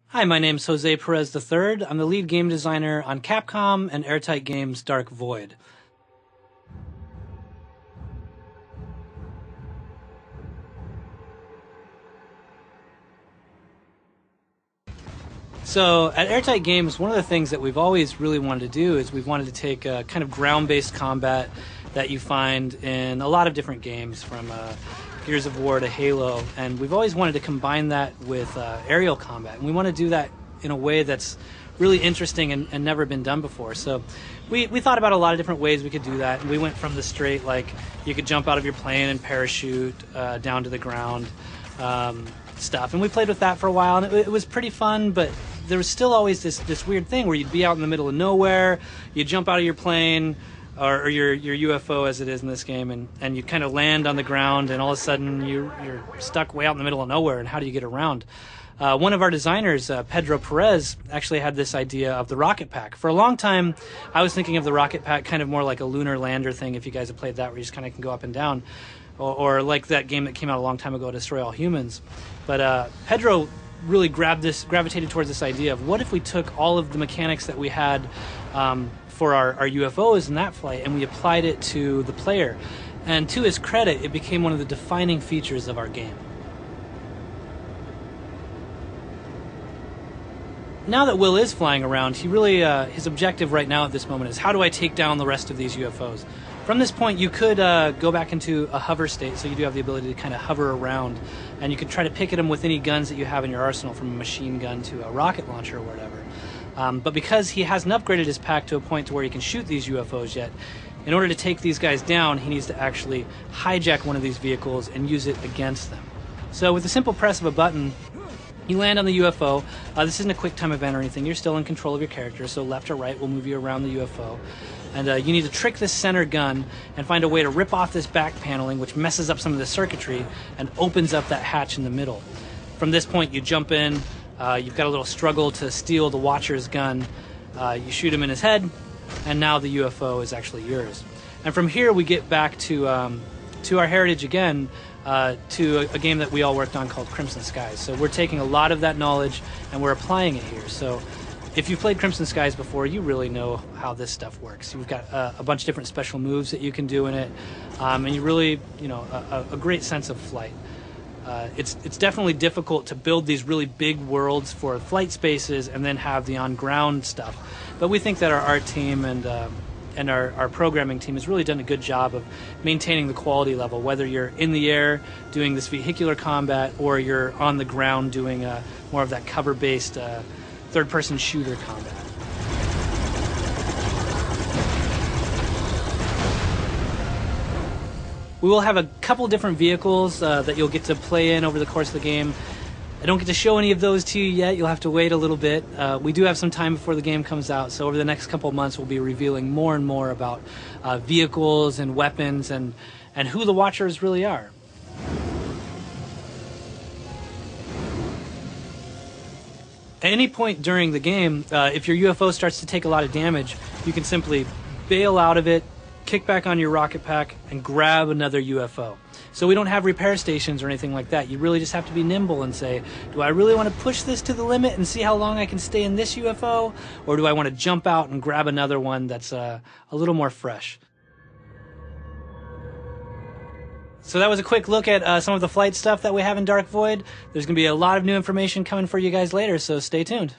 Hi, my name's Jose Perez III. I'm the lead game designer on Capcom and Airtight Games' Dark Void. So at Airtight Games, one of the things that we've always really wanted to do is we've wanted to take a kind of ground-based combat that you find in a lot of different games, from Gears of War to Halo, and we've always wanted to combine that with aerial combat. And we want to do that in a way that's really interesting and never been done before. So we thought about a lot of different ways we could do that, and we went from the straight, like, you could jump out of your plane and parachute down to the ground stuff, and we played with that for a while, and it was pretty fun, but there was still always this weird thing where you'd be out in the middle of nowhere, you'd jump out of your plane, or your UFO as it is in this game, and you kind of land on the ground, and all of a sudden you're stuck way out in the middle of nowhere, and how do you get around? One of our designers, Pedro Perez, actually had this idea of the rocket pack. For a long time, I was thinking of the rocket pack kind of more like a lunar lander thing, if you guys have played that, where you just kind of can go up and down, or like that game that came out a long time ago, Destroy All Humans. But Pedro really gravitated towards this idea of, what if we took all of the mechanics that we had for our UFOs in that flight, and we applied it to the player. And to his credit, it became one of the defining features of our game. Now that Will is flying around, he really his objective right now at this moment is, how do I take down the rest of these UFOs? From this point, you could go back into a hover state, so you do have the ability to kind of hover around, and you could try to pick at them with any guns that you have in your arsenal, from a machine gun to a rocket launcher or whatever. But because he hasn't upgraded his pack to a point to where he can shoot these UFOs yet, in order to take these guys down, he needs to actually hijack one of these vehicles and use it against them. So with the simple press of a button, you land on the UFO. This isn't a quick time event or anything. You're still in control of your character, so left or right will move you around the UFO. And you need to trick this center gun and find a way to rip off this back paneling, which messes up some of the circuitry and opens up that hatch in the middle. From this point, you jump in. You've got a little struggle to steal the Watcher's gun. You shoot him in his head, and now the UFO is actually yours. And from here, we get back to our heritage again, to a game that we all worked on called Crimson Skies. So we're taking a lot of that knowledge and we're applying it here. So if you've played Crimson Skies before, you really know how this stuff works. You've got a bunch of different special moves that you can do in it, and you really, a great sense of flight. It's definitely difficult to build these really big worlds for flight spaces and then have the on-ground stuff. But we think that our art team and our programming team has really done a good job of maintaining the quality level, whether you're in the air doing this vehicular combat or you're on the ground doing more of that cover-based third-person shooter combat. We will have a couple different vehicles that you'll get to play in over the course of the game. I don't get to show any of those to you yet. You'll have to wait a little bit. We do have some time before the game comes out, so over the next couple of months we'll be revealing more and more about vehicles and weapons and who the Watchers really are. At any point during the game, if your UFO starts to take a lot of damage, you can simply bail out of it, kick back on your rocket pack, and grab another UFO. So we don't have repair stations or anything like that. You really just have to be nimble and say, do I really want to push this to the limit and see how long I can stay in this UFO? Or do I want to jump out and grab another one that's a little more fresh? So that was a quick look at some of the flight stuff that we have in Dark Void. There's going to be a lot of new information coming for you guys later, so stay tuned.